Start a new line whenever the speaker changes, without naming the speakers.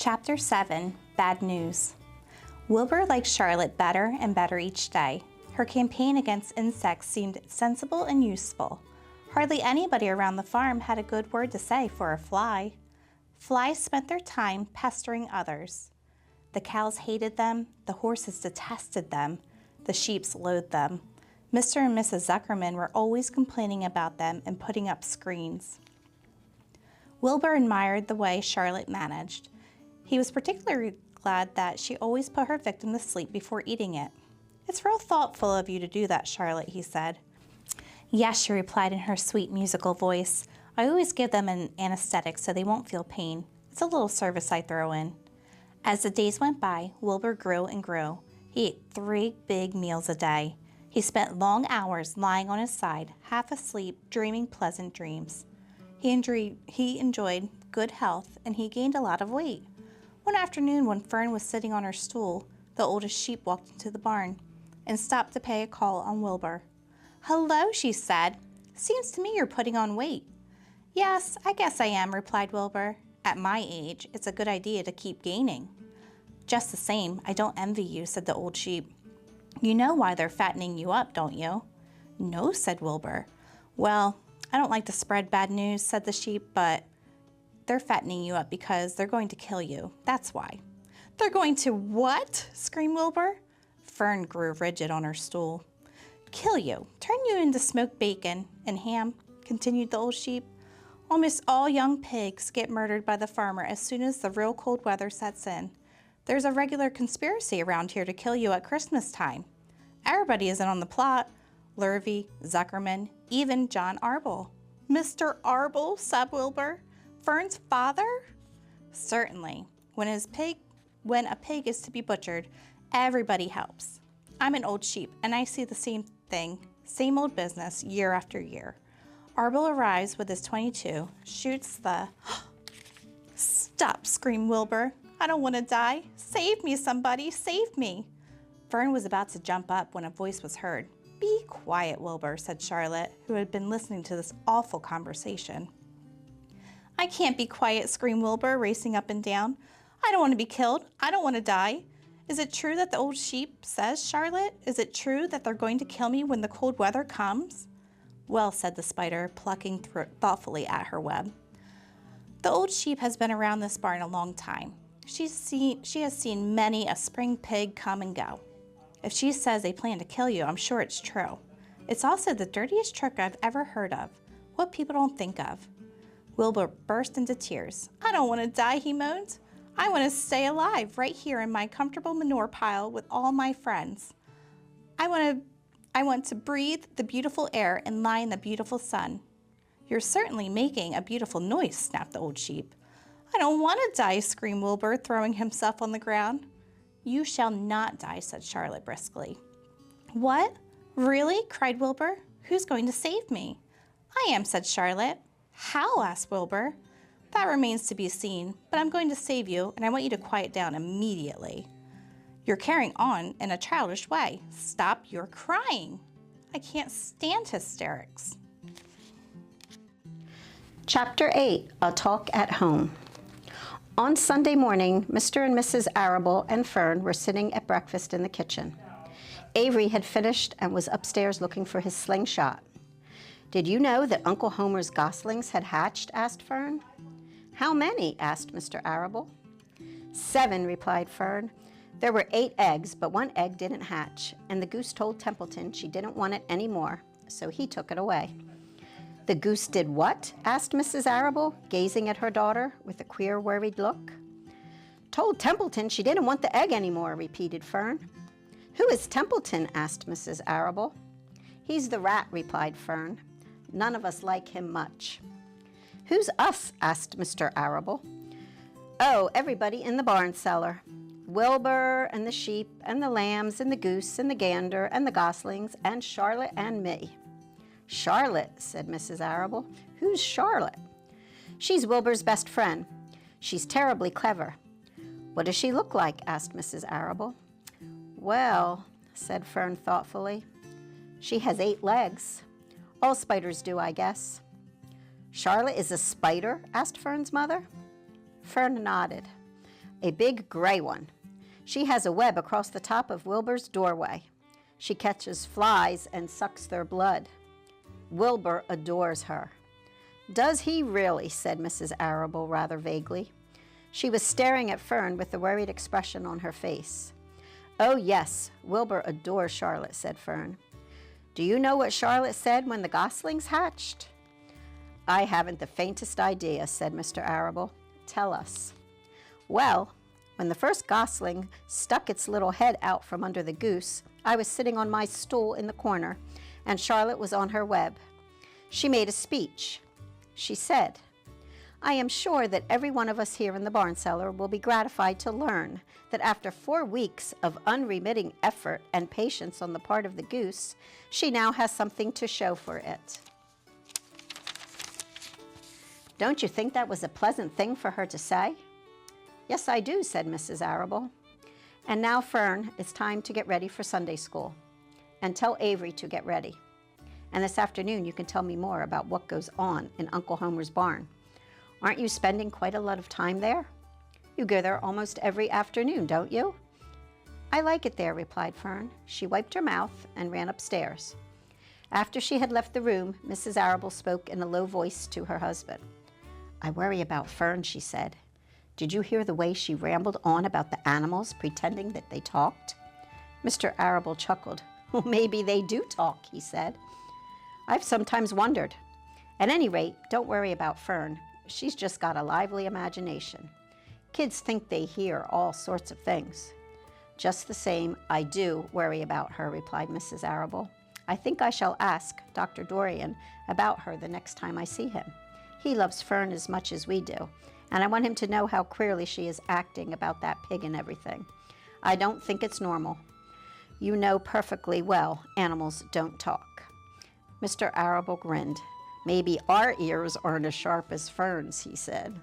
Chapter 7, Bad News. Wilbur liked Charlotte better and better each day. Her campaign against insects seemed sensible and useful. Hardly anybody around the farm had a good word to say for a fly. Flies spent their time pestering others. The cows hated them, the horses detested them, the sheep loathed them. Mr. and Mrs. Zuckerman were always complaining about them and putting up screens. Wilbur admired the way Charlotte managed. He was particularly glad that she always put her victim to sleep before eating it. "It's real thoughtful of you to do that, Charlotte," he said. "Yes," she replied in her sweet musical voice. "I always give them an anesthetic so they won't feel pain. It's a little service I throw in." As the days went by, Wilbur grew and grew. He ate 3 big meals a day. He spent long hours lying on his side, half asleep, dreaming pleasant dreams. He enjoyed good health, and he gained a lot of weight. One afternoon, when Fern was sitting on her stool, the oldest sheep walked into the barn and stopped to pay a call on Wilbur. "Hello," she said. "Seems to me you're putting on weight." "Yes, I guess I am," replied Wilbur. "At my age, it's a good idea to keep gaining." "Just the same, I don't envy you," said the old sheep. "You know why they're fattening you up, don't you?" "No," said Wilbur. "Well, I don't like to spread bad news," said the sheep, "but they're fattening you up because they're going to kill you. That's why." "They're going to what?" screamed Wilbur. Fern grew rigid on her stool. "Kill you, turn you into smoked bacon and ham," continued the old sheep. "Almost all young pigs get murdered by the farmer as soon as the real cold weather sets in. There's a regular conspiracy around here to kill you at Christmas time. Everybody is in on the plot. Lurvy, Zuckerman, even John Arble." "Mr. Arble?" sobbed Wilbur. "Fern's father?" "Certainly. When a pig is to be butchered, everybody helps. I'm an old sheep, and I see the same thing, same old business, year after year. Arble arrives with his .22, shoots the... "Stop!" screamed Wilbur. "I don't want to die. Save me, somebody, save me." Fern was about to jump up when a voice was heard. "Be quiet, Wilbur," said Charlotte, who had been listening to this awful conversation. "I can't be quiet," screamed Wilbur, racing up and down. "I don't want to be killed. I don't want to die. Is it true that the old sheep says, Charlotte? Is it true that they're going to kill me when the cold weather comes?" "Well," said the spider, plucking thoughtfully at her web, "the old sheep has been around this barn a long time. She has seen many a spring pig come and go. If she says they plan to kill you, I'm sure it's true. It's also the dirtiest trick I've ever heard of. What people don't think of." Wilbur burst into tears. "I don't want to die," he moaned. "I want to stay alive right here in my comfortable manure pile with all my friends. I want to breathe the beautiful air and lie in the beautiful sun." "You're certainly making a beautiful noise," snapped the old sheep. "I don't want to die," screamed Wilbur, throwing himself on the ground. "You shall not die," said Charlotte briskly. "What? Really?" cried Wilbur. "Who's going to save me?" "I am," said Charlotte. "How?" asked Wilbur. "That remains to be seen, but I'm going to save you, and I want you to quiet down immediately. You're carrying on in a childish way. Stop your crying. I can't stand hysterics."
Chapter 8, A Talk at Home. On Sunday morning, Mr. and Mrs. Arable and Fern were sitting at breakfast in the kitchen. Avery had finished and was upstairs looking for his slingshot. "Did you know that Uncle Homer's goslings had hatched?" asked Fern. "How many?" asked Mr. Arable. "7, replied Fern. "There were 8 eggs, but 1 egg didn't hatch, and the goose told Templeton she didn't want it anymore, so he took it away." "The goose did what?" asked Mrs. Arable, gazing at her daughter with a queer, worried look. "Told Templeton she didn't want the egg anymore," repeated Fern. "Who is Templeton?" asked Mrs. Arable. "He's the rat," replied Fern. "None of us like him much." "Who's us?" asked Mr. Arable. "Oh, everybody in the barn cellar. Wilbur and the sheep and the lambs and the goose and the gander and the goslings and Charlotte and me." "Charlotte," said Mrs. Arable. "Who's Charlotte?" "She's Wilbur's best friend. She's terribly clever." "What does she look like?" asked Mrs. Arable. "Well," said Fern thoughtfully, "she has 8 legs. All spiders do, I guess." "Charlotte is a spider?" asked Fern's mother. Fern nodded. a big gray one. She has a web across the top of Wilbur's doorway. She catches flies and sucks their blood. Wilbur adores her. Does he really? Said Mrs. Arable rather vaguely. She was staring at Fern with a worried expression on her face. Oh yes, Wilbur adores Charlotte, said Fern. Do you know what Charlotte said when the goslings hatched? I haven't the faintest idea, said Mr. Arable. Tell us. Well, when the first gosling stuck its little head out from under the goose, I was sitting on my stool in the corner, and Charlotte was on her web. She made a speech. She said, I am sure that every one of us here in the barn cellar will be gratified to learn that after 4 weeks of unremitting effort and patience on the part of the goose, she now has something to show for it. Don't you think that was a pleasant thing for her to say? Yes, I do, said Mrs. Arable. And now, Fern, it's time to get ready for Sunday school. And tell Avery to get ready. And this afternoon you can tell me more about what goes on in Uncle Homer's barn. Aren't you spending quite a lot of time there? You go there almost every afternoon, don't you? I like it there, replied Fern. She wiped her mouth and ran upstairs. After she had left the room, Mrs. Arable spoke in a low voice to her husband. I worry about Fern, she said. Did you hear the way she rambled on about the animals, pretending that they talked? Mr. Arable chuckled. Well, maybe they do talk, he said. I've sometimes wondered. At any rate, don't worry about Fern. She's just got a lively imagination. Kids think they hear all sorts of things. Just the same, I do worry about her, replied Mrs. Arable. I think I shall ask Dr. Dorian about her the next time I see him. He loves Fern as much as we do, and I want him to know how queerly she is acting about that pig and everything. I don't think it's normal. You know perfectly well animals don't talk. Mr. Arable grinned. Maybe our ears aren't as sharp as Fern's, he said.